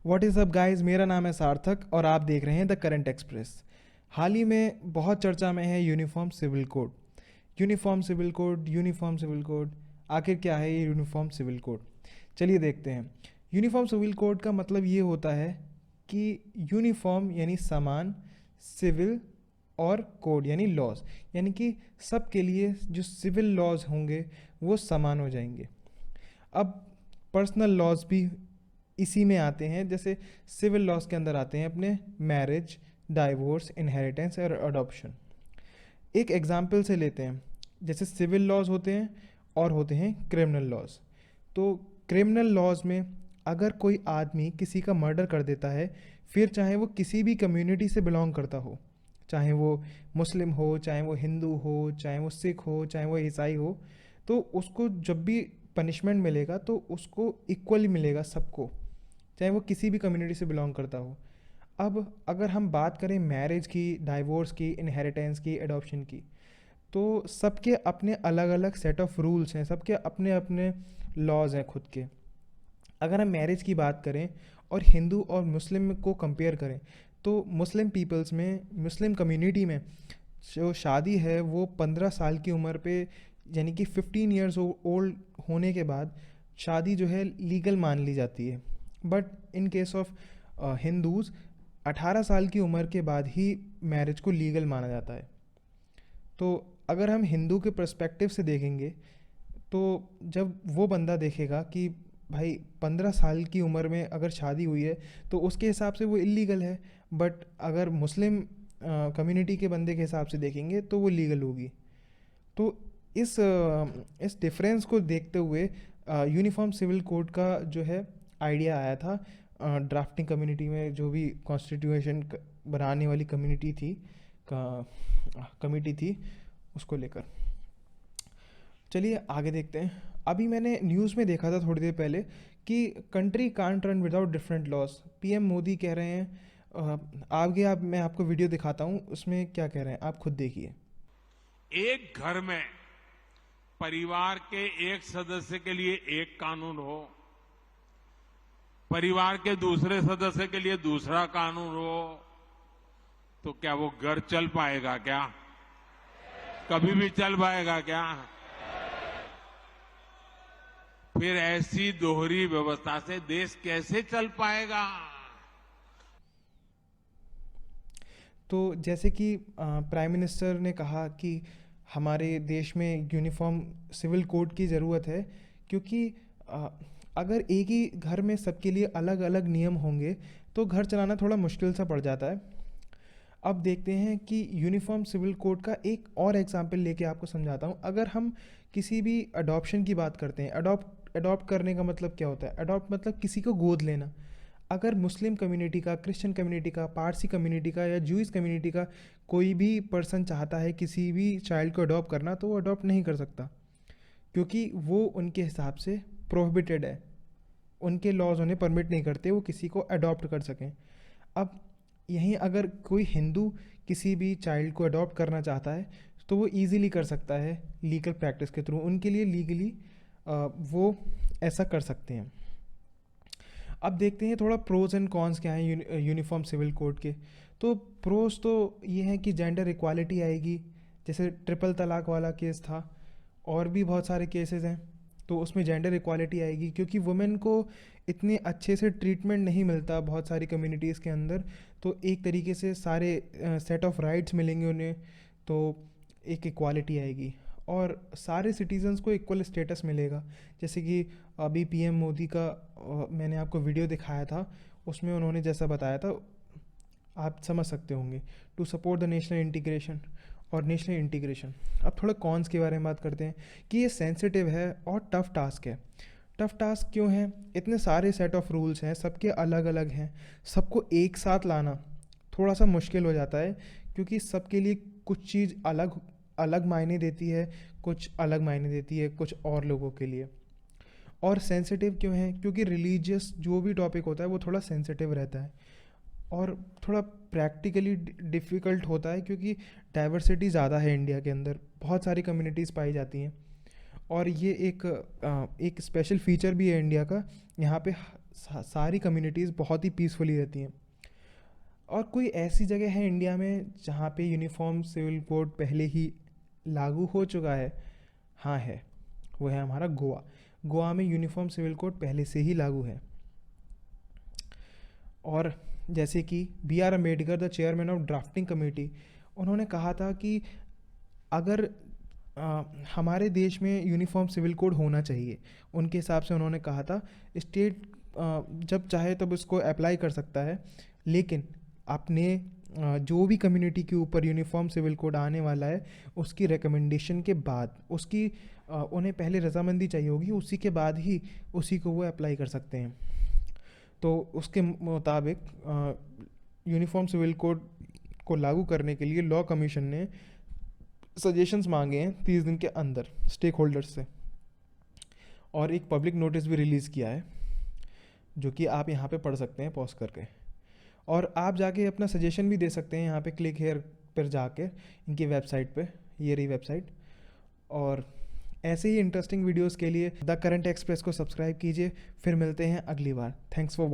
What is up guys, मेरा नाम है सार्थक और आप देख रहे हैं द करंट एक्सप्रेस। हाल ही में बहुत चर्चा में है uniform civil code. Uniform civil code, uniform civil code, आखिर क्या है ये यूनिफॉर्म सिविल कोड? चलिए देखते हैं। यूनिफॉर्म सिविल कोड का मतलब ये होता है कि यूनिफॉर्म यानी समान, सिविल और कोड यानी लॉज, यानी कि सब के लिए जो सिविल लॉज होंगे वो समान हो जाएंगे। अब पर्सनल लॉज भी इसी में आते हैं, जैसे सिविल लॉज के अंदर आते हैं अपने मैरिज, डाइवोर्स, इनहेरिटेंस और अडॉप्शन। एक एग्जाम्पल से लेते हैं, जैसे सिविल लॉज होते हैं और होते हैं क्रिमिनल लॉज। तो क्रिमिनल लॉज में अगर कोई आदमी किसी का मर्डर कर देता है, फिर चाहे वो किसी भी कम्युनिटी से बिलोंग करता हो, चाहे वो मुस्लिम हो, चाहे वो हिंदू हो, चाहे वो सिख हो, चाहे वो ईसाई हो, तो उसको जब भी पनिशमेंट मिलेगा तो उसको इक्वली मिलेगा सबको, चाहे वो किसी भी कम्युनिटी से बिलोंग करता हो। अब अगर हम बात करें मैरिज की, डाइवोर्स की, इनहेरिटेंस की, एडॉप्शन की, तो सबके अपने अलग अलग सेट ऑफ रूल्स हैं, सबके अपने अपने लॉज हैं खुद के। अगर हम मैरिज की बात करें और हिंदू और मुस्लिम को कंपेयर करें, तो मुस्लिम पीपल्स में, मुस्लिम कम्युनिटी में जो शादी है वो 15 साल की उम्र पे, यानी कि 15 ईयर्स ओल्ड होने के बाद शादी जो है लीगल मान ली जाती है। But in case of Hindus 18 साल की उम्र के बाद ही मैरिज को लीगल माना जाता है। तो अगर हम हिंदू के पर्सपेक्टिव से देखेंगे, तो जब वो बंदा देखेगा कि भाई 15 साल की उम्र में अगर शादी हुई है तो उसके हिसाब से वो इलीगल है, बट अगर मुस्लिम कम्युनिटी के बंदे के हिसाब से देखेंगे तो वो लीगल होगी। तो इस डिफरेंस को देखते हुए यूनिफॉर्म सिविल कोड का जो है आइडिया आया था ड्राफ्टिंग कम्युनिटी में, जो भी कॉन्स्टिट्यूशन बनाने वाली कम्युनिटी थी, कमिटी थी, उसको लेकर। चलिए आगे देखते हैं। अभी मैंने न्यूज़ में देखा था थोड़ी देर पहले कि country can't run without different laws. PM Modi कह रहे हैं, आगे आप मैं आपको वीडियो दिखाता हूँ, उसमें क्या कह रहे हैं आप खुद देखिए। एक घर में परिवार के एक सदस्य के लिए एक कानून हो, परिवार के दूसरे सदस्य के लिए दूसरा कानून हो, तो क्या वो घर चल पाएगा? क्या कभी भी चल पाएगा क्या? फिर ऐसी दोहरी व्यवस्था से देश कैसे चल पाएगा? तो जैसे कि प्राइम मिनिस्टर ने कहा कि हमारे देश में यूनिफॉर्म सिविल कोड की ज़रूरत है, क्योंकि अगर एक ही घर में सबके लिए अलग अलग नियम होंगे तो घर चलाना थोड़ा मुश्किल सा पड़ जाता है। अब देखते हैं कि यूनिफॉर्म सिविल कोड का एक और एग्जांपल लेके आपको समझाता हूँ। अगर हम किसी भी अडॉप्शन की बात करते हैं, अडॉप्ट करने का मतलब क्या होता है? अडॉप्ट मतलब किसी को गोद लेना। अगर मुस्लिम कम्युनिटी का, क्रिश्चियन कम्युनिटी का, पारसी कम्युनिटी का या जूइश कम्युनिटी का कोई भी पर्सन चाहता है किसी भी चाइल्ड को अडॉप्ट करना, तो वो अडॉप्ट नहीं कर सकता, क्योंकि वो उनके हिसाब से प्रोहिबिटेड है। उनके लॉज उन्हें परमिट नहीं करते वो किसी को अडॉप्ट कर सकें। अब यहीं अगर कोई हिंदू किसी भी चाइल्ड को अडॉप्ट करना चाहता है तो वो ईज़िली कर सकता है लीगल प्रैक्टिस के थ्रू, उनके लिए लीगली वो ऐसा कर सकते हैं। अब देखते हैं थोड़ा प्रोज एंड कॉन्स क्या हैं यूनिफॉर्म सिविल कोड के। तो प्रोज तो ये हैं कि जेंडर इक्वालिटी आएगी, जैसे ट्रिपल तलाक वाला केस था, और भी बहुत सारे केसेस हैं, तो उसमें जेंडर इक्वालिटी आएगी, क्योंकि वुमेन को इतने अच्छे से ट्रीटमेंट नहीं मिलता बहुत सारी कम्युनिटीज़ के अंदर। तो एक तरीके से सारे सेट ऑफ राइट्स मिलेंगे उन्हें, तो एक इक्वालिटी आएगी और सारे सिटीजन्स को इक्वल स्टेटस मिलेगा। जैसे कि अभी पीएम मोदी का मैंने आपको वीडियो दिखाया था, उसमें उन्होंने जैसा बताया था आप समझ सकते होंगे, to support the national integration और नेशनल इंटीग्रेशन। अब थोड़ा कॉन्स के बारे में बात करते हैं कि ये सेंसिटिव है और टफ़ टास्क है। टफ़ टास्क क्यों है? इतने सारे सेट ऑफ रूल्स हैं, सबके अलग अलग हैं, सबको एक साथ लाना थोड़ा सा मुश्किल हो जाता है, क्योंकि सबके लिए कुछ चीज़ अलग अलग मायने देती है, कुछ अलग मायने देती है कुछ और लोगों के लिए। और सेंसिटिव क्यों है? क्योंकि रिलीजियस जो भी टॉपिक होता है वो थोड़ा सेंसिटिव रहता है और थोड़ा प्रैक्टिकली डिफ़िकल्ट होता है, क्योंकि डाइवर्सिटी ज़्यादा है इंडिया के अंदर, बहुत सारी कम्युनिटीज़ पाई जाती हैं। और ये एक स्पेशल फीचर भी है इंडिया का, यहाँ पे सारी कम्युनिटीज़ बहुत ही पीसफुली रहती हैं। और कोई ऐसी जगह है इंडिया में जहाँ पे यूनिफॉर्म सिविल कोड पहले ही लागू हो चुका है? हाँ है, वो है हमारा गोवा। गोवा में यूनिफॉर्म सिविल कोड पहले से ही लागू है। और जैसे कि B R Ambedkar, the chairman of drafting committee, उन्होंने कहा था कि अगर हमारे देश में यूनिफॉर्म सिविल कोड होना चाहिए, उनके हिसाब से उन्होंने कहा था स्टेट जब चाहे तब उसको अप्लाई कर सकता है, लेकिन अपने जो भी कम्युनिटी के ऊपर यूनिफॉर्म सिविल कोड आने वाला है उसकी रिकमेंडेशन के बाद, उसकी उन्हें पहले रजामंदी चाहिए होगी, उसी के बाद ही उसी को वो अप्लाई कर सकते हैं। तो उसके मुताबिक यूनिफॉर्म सिविल कोड को लागू करने के लिए लॉ कमीशन ने सजेशंस मांगे हैं 30 दिन के अंदर स्टेक होल्डर्स से, और एक पब्लिक नोटिस भी रिलीज़ किया है जो कि आप यहाँ पे पढ़ सकते हैं पॉज करके। और आप जाके अपना सजेशन भी दे सकते हैं यहाँ पे क्लिक हेयर पर जाके इनकी वेबसाइट पे, ये रही वेबसाइट। और ऐसे ही इंटरेस्टिंग वीडियोस के लिए द करंट एक्सप्रेस को सब्सक्राइब कीजिए। फिर मिलते हैं अगली बार। Thanks for